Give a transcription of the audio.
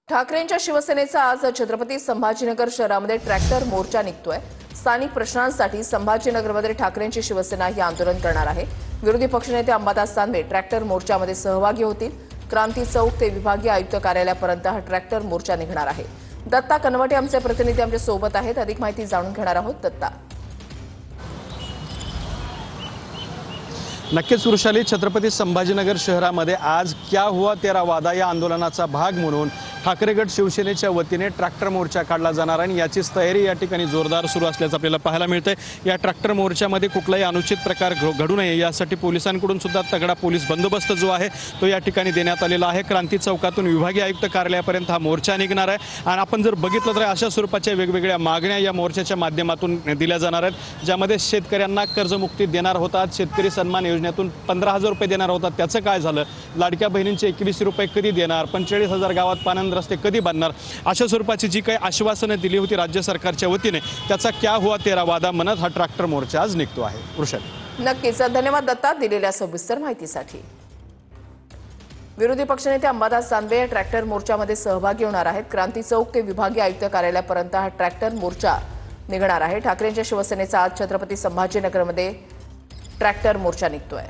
ठाकरेंच्या शिवसेनेचा आज छत्रपती संभाजीनगर शहरामध्ये ट्रॅक्टर मोर्चा निघतोय। स्थानिक प्रश्नांसाठी संभाजीनगरमध्ये ठाकरेंची शिवसेना ही आंदोलन करणार आहे। विरोधी पक्षनेते अंबादास दानवे ट्रॅक्टर मोर्चामध्ये सहभागी होतील। क्रांती चौक ते विभागीय आयुक्त कार्यालयापर्यंत हा ट्रॅक्टर मोर्चा निघणार आहे। दत्ता कनवटे आमचे प्रतिनिधी आमच्या सोबत आहेत। अधिक माहिती जाणून घेणार आहोत। दत्ता, नक्कीच वृषाली, छत्रपती संभाजीनगर शहरामध्ये आज क्या हुआ तेरा वादा या आंदोलनाचा भाग म्हणून ठाकरे गट शिवसेनेच्या वतीने ट्रॅक्टर मोर्चा काढला जाणार आणि याचीच तयारी या ठिकाणी जोरदार सुरू असल्याचं आपल्याला पाहायला मिळतंय। या ट्रॅक्टर मोर्चामध्ये कुठलाही अनुचित प्रकार घडू नये यासाठी पोलिसांकडून सुद्धा तगडा पोलीस बंदोबस्त जो आहे तो या ठिकाणी देण्यात आलेला आहे। क्रांती चौकातून विभागीय आयुक्त कार्यालयापर्यंत हा मोर्चा निघणार आहे आणि आपण जर बघितलं तर अशा स्वरूपाच्या वेगवेगळ्या मागण्या या मोर्चाच्या माध्यमातून दिल्या जाणार आहेत, ज्यामध्ये शेतकऱ्यांना कर्जमुक्ती देणार होतात, शेतकरी सन्मान योजनेतून 15,000 रुपये देणार होतात, त्याचं काय झालं, लाडक्या बहिणींचे 21 रुपये कधी देणार, 45,000 गावात पानंद रस्ते कधी बांधणार, अशा स्वरूपाची जी काही आश्वासनं दिली होती राज्य सरकारच्या वतीने त्याचा क्या हुआ तेरा वादा म्हणत हा ट्रॅक्टर मोर्चा आज निघतो आहे। वृषाली, नक्कीच धन्यवाद दत्ता दिलेल्या सविस्तर माहितीसाठी। विरोधी पक्षनेते अंबादास दानवे ट्रॅक्टर मोर्चामध्ये सहभागी होणार आहेत। क्रांती चौक ते विभागीय आयुक्त कार्यालयापर्यंत हा ट्रॅक्टर मोर्चा निघणार आहे। ठाकरेंच्या शिवसेनेचा आज छत्रपती संभाजीनगरमध्ये ट्रॅक्टर मोर्चा निघतोय।